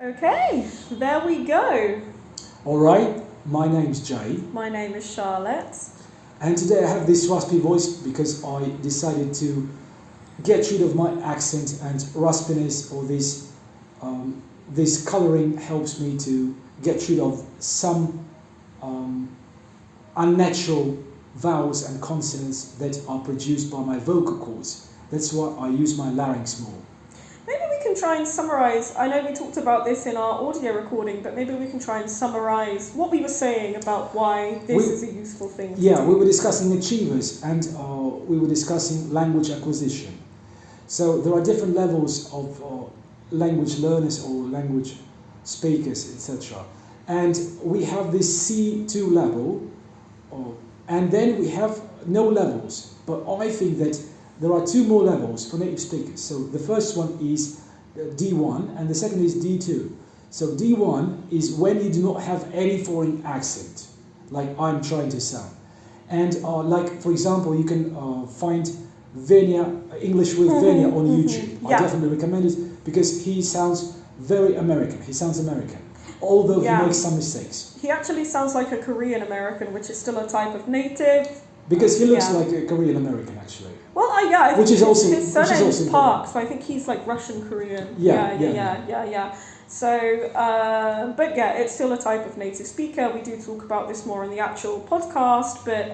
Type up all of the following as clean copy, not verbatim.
Okay, there we go. All right, my name's Jay, My name is Charlotte. and today I have this raspy voice because I decided to get rid of my accent and raspiness, or this coloring helps me to get rid of some unnatural vowels and consonants that are produced by my vocal cords. That's why I use my larynx more. Maybe we can try and summarise. I know we talked about this in our audio recording, but maybe we can try and summarise what we were saying about why this is a useful thing to Yeah, do. we were discussing achievers and we were discussing language acquisition. So there are different levels of language learners or language speakers, etc. And we have this C2 level, and then we have no levels. But I think that there are two more levels for native speakers. So the first one is D1 and the second is D2. So D1 is when you do not have any foreign accent, like I'm trying to sound. And like, for example, you can find Venia, English with Venia on YouTube. Yeah. I definitely recommend it because he sounds very American. He sounds American, although Yeah. he makes some mistakes. He actually sounds like a Korean American, which is still a type of native. Because he looks Yeah. like a Korean American, actually. Well, I think Which is also- his which is surname also is Park, so I think he's like Russian Korean. Yeah. So, but yeah, it's still a type of native speaker. We do talk about this more in the actual podcast, but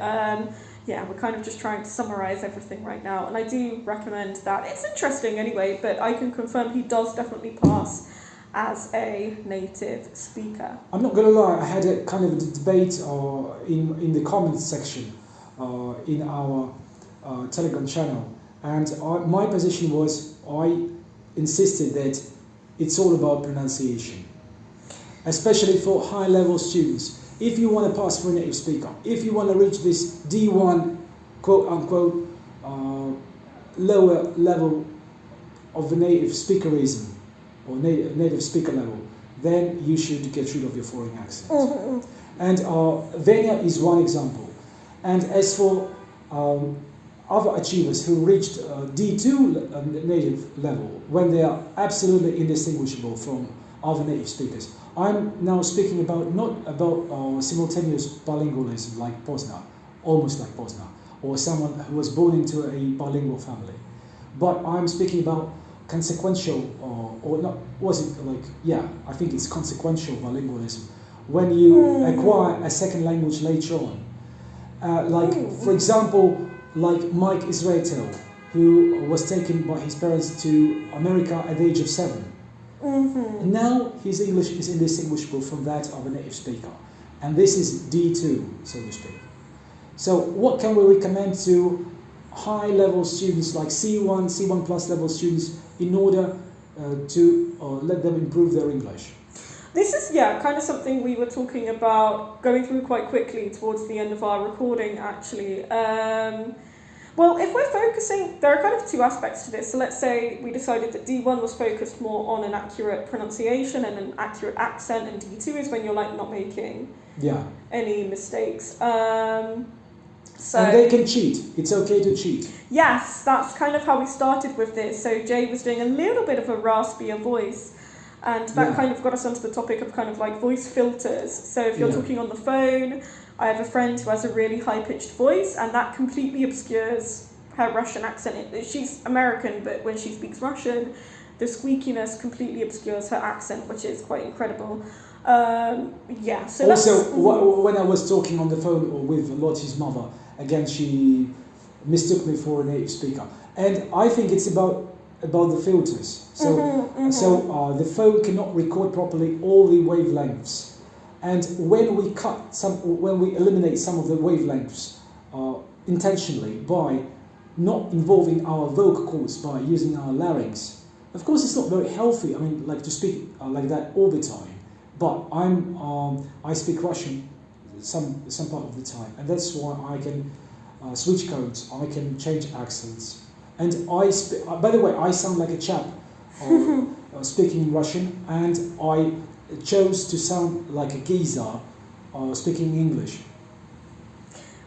yeah, we're kind of just trying to summarize everything right now. And I do recommend that. It's interesting anyway, but I can confirm he does definitely pass as a native speaker. I'm not gonna lie, I had a kind of a debate in the comments section in our Telegram channel, and my position was I insisted that it's all about pronunciation, especially for high-level students. If you want to pass for a native speaker, if you want to reach this D1 quote-unquote lower level of the native speakerism or native speaker level, then you should get rid of your foreign accent. And Venia is one example. And as for other achievers who reached D2 native level, when they are absolutely indistinguishable from other native speakers, I'm now speaking about not about simultaneous bilingualism like Posner, almost like Posner, or someone who was born into a bilingual family, but I'm speaking about consequential, or not, was it like, yeah, I think it's consequential bilingualism, when you acquire a second language later on. Like, for example, like Mike Israetel, who was taken by his parents to America at the age of 7. Now his English is indistinguishable from that of a native speaker. And this is D2, so to speak. So what can we recommend to high-level students like C1, C1 plus level students in order to let them improve their English? This is, kind of something we were talking about, going through quite quickly towards the end of our recording, actually. Well, if we're focusing, there are kind of two aspects to this. So let's say we decided that D1 was focused more on an accurate pronunciation and an accurate accent, and D2 is when you're like not making any mistakes. So, and they can cheat. It's okay to cheat. Yes, that's kind of how we started with this. So Jay was doing a little bit of a raspier voice, and that kind of got us onto the topic of kind of like voice filters. So if you're talking on the phone, I have a friend who has a really high-pitched voice, and that completely obscures her Russian accent. She's American, but when she speaks Russian, the squeakiness completely obscures her accent, which is quite incredible. So also, when I was talking on the phone with Lottie's mother, again, she mistook me for a native speaker. And I think it's about the filters. So, the phone cannot record properly all the wavelengths. And when we eliminate some of the wavelengths intentionally by not involving our vocal cords, by using our larynx, of course it's not very healthy. I mean, like to speak like that all the time. But I speak Russian some part of the time, and that's why I can switch codes. I can change accents, and by the way, I sound like a chap speaking in Russian, and I chose to sound like a geezer speaking English.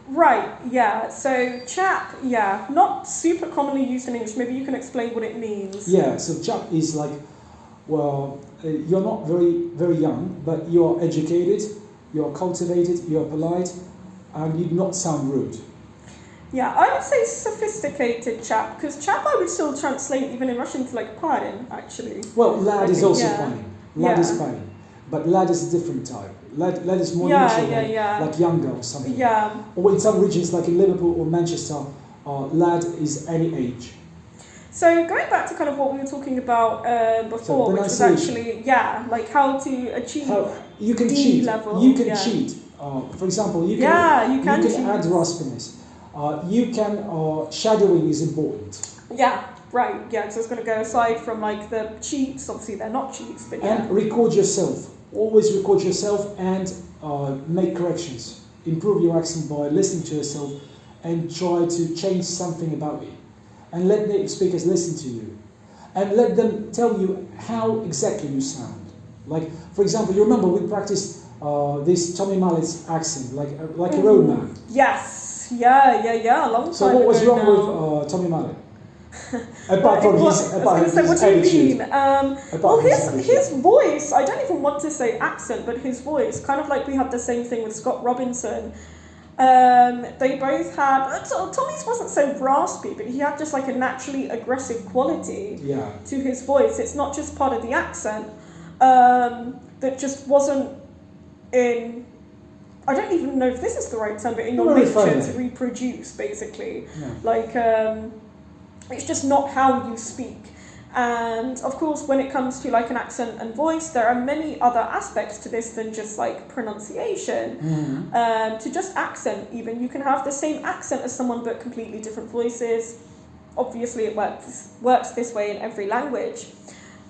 Right, yeah. So chap, not super commonly used in English. Maybe you can explain what it means. Yeah, so chap is like well, you're not very young, but you're educated, you're cultivated, you're polite, and you do not sound rude. Yeah, I would say sophisticated chap, because chap I would still translate even in Russian to like parень, actually. Well, lad is also parень. Lad is Yeah. parень. But lad is a different type. Lad is more Yeah, neutral, yeah. like younger or something. Yeah. Or in some regions, like in Liverpool or Manchester, lad is any age. So going back to kind of what we were talking about before, which was pronunciation. actually, like how to achieve You can D cheat. level, You can yeah. cheat. For example, you you can cheat. add raspiness. You can shadowing is important. Yeah, right. Yeah, because I was going to go aside from like the cheats. Obviously, they're not cheats, but yeah. And record yourself. Always record yourself and make corrections. Improve your accent by listening to yourself and try to change something about it. And let native speakers listen to you. And let them tell you how exactly you sound. Like, for example, you remember we practiced this Tommy Mallet's accent, like a roadman. Yes. Yeah. A long time So what was ago wrong now. with Tommy Mallet? Apart from his what do you attitude. mean? Well, his voice, I don't even want to say accent, but his voice, kind of like we had the same thing with Scott Robinson. They both had, Tommy's wasn't so raspy, but he had just like a naturally aggressive quality to his voice. It's not just part of the accent that just wasn't in, I don't even know if this is the right term, but in your nature to reproduce, basically. Yeah. Like, it's just not how you speak. And of course, when it comes to like an accent and voice, there are many other aspects to this than just like pronunciation. Mm-hmm. To just accent, even you can have the same accent as someone but completely different voices. Obviously, it works this way in every language.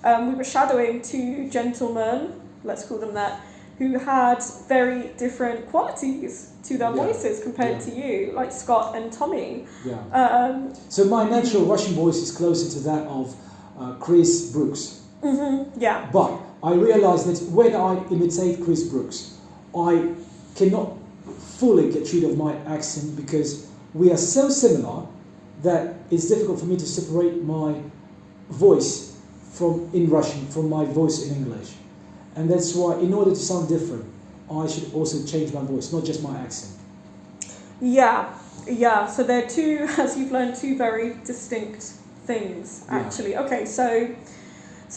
We were shadowing two gentlemen, let's call them that, who had very different qualities to their voices compared to you, like Scott and Tommy. Yeah. So my natural Russian voice is closer to that of Chris Brooks. Mm-hmm. Yeah. But I realised that when I imitate Chris Brooks, I cannot fully get rid of my accent because we are so similar that it's difficult for me to separate my voice in Russian from my voice in English. And that's why, in order to sound different, I should also change my voice, not just my accent. Yeah. So they're two, as you've learned, two very distinct things, actually. Yeah. Okay, so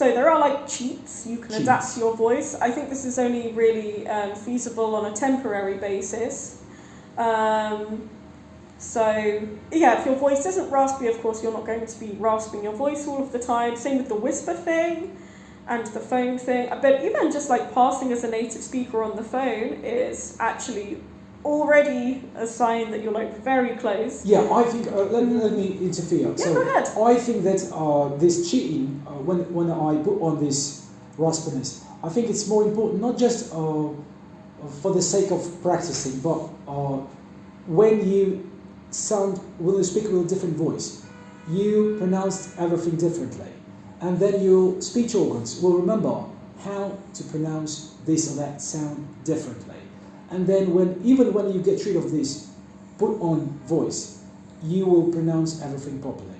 there are like cheats. You can adapt your voice. I think this is only really feasible on a temporary basis. If your voice isn't raspy, of course, you're not going to be rasping your voice all of the time. Same with the whisper thing and the phone thing. But even just like passing as a native speaker on the phone is actually already a sign that you're like very close. Yeah, I think, let me interfere. Yeah, go ahead. I think that this cheating, when I put on this raspiness, I think it's more important, not just for the sake of practicing, but when you speak with a different voice, you pronounce everything differently. And then your speech organs will remember how to pronounce this or that sound differently. And then even when you get rid of this put-on voice, you will pronounce everything properly.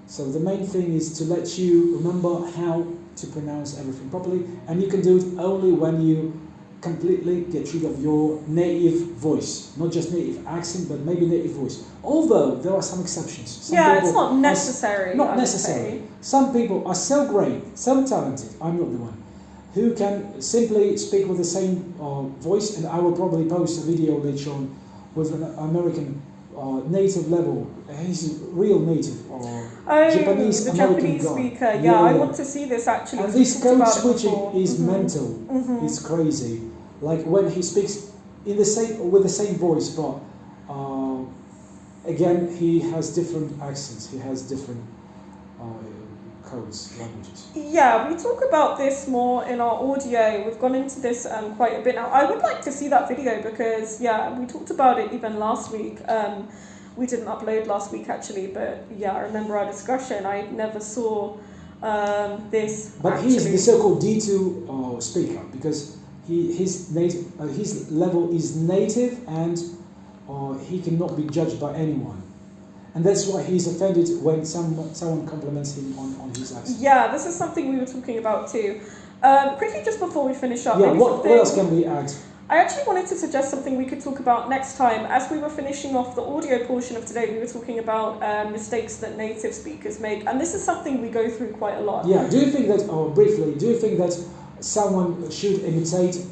So the main thing is to let you remember how to pronounce everything properly, and you can do it only when you completely get rid of your native voice. Not just native accent, but maybe native voice. Although there are some exceptions. It's not necessary. Not necessary. Some people are so great, so talented, I'm not the one, who can simply speak with the same voice, and I will probably post a video later on with an American native level. He's a real native, Japanese American guy. Speaker. Yeah, I want to see this actually. And this code switching is mental. It's crazy. Like when he speaks with the same voice, but again he has different accents. He has different codes, languages. Yeah, we talk about this more in our audio. We've gone into this quite a bit now. I would like to see that video because, we talked about it even last week. We didn't upload last week actually, but I remember our discussion. I never saw this. But actually. he's the so-called D2 speaker because his level is native and he cannot be judged by anyone. and that's why he's offended when someone compliments him on his accent. Yeah, this is something we were talking about too. Quickly, just before we finish up, Yeah, maybe what else can we add? I actually wanted to suggest something we could talk about next time. As we were finishing off the audio portion of today, we were talking about mistakes that native speakers make, and this is something we go through quite a lot. Yeah, do you think that, briefly, do you think that someone should imitate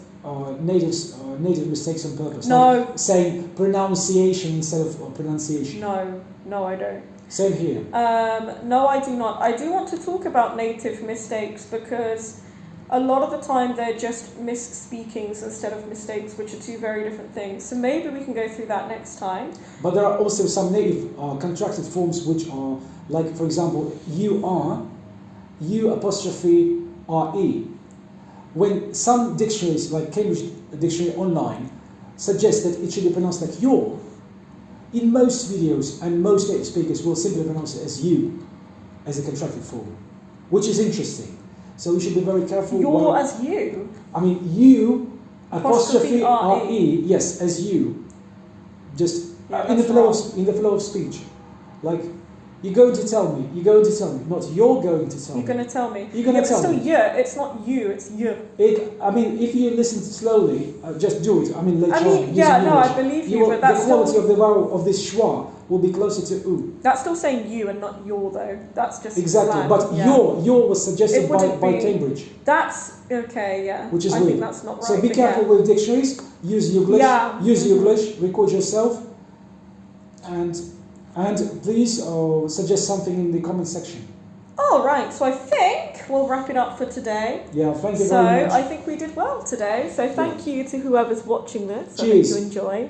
native mistakes on purpose? No. Like saying pronunciation instead of pronunciation? No, I don't. Same here. No, I do not. I do want to talk about native mistakes because a lot of the time they're just misspeakings instead of mistakes, which are two very different things. So maybe we can go through that next time. But there are also some native contracted forms which are, like, for example, U apostrophe RE. When some dictionaries, like Cambridge Dictionary Online, suggest that it should be pronounced like your, in most videos and most native speakers will simply pronounce it as you, as a contracted form, which is interesting. So we should be very careful. Your as you? I mean, U apostrophe Apostrophe RE, yes, as you. Just Yeah, in the that's flow of speech. Like, you're going to tell me, not you're going to tell me. You're going to tell me. You're going to tell but me. still, yeah, it's not you, it's you. I mean, if you listen slowly, just do it. I mean, later on. Yeah, no, English, I believe you, but that's the quality still, of the vowel of this schwa will be closer to u. that's still saying you and not your, though. That's just Exactly, slang, but yeah. your was suggested It wouldn't by be- Cambridge, That's okay, yeah. which is I weird. think that's not right. So be but careful yeah. with dictionaries. Use English. Yeah. Use English. Record yourself, and please suggest something in the comment section. All right, so I think we'll wrap it up for today. Yeah, thank you So very much. I think we did well today. So thank you to whoever's watching this. I hope Cheers. you enjoy.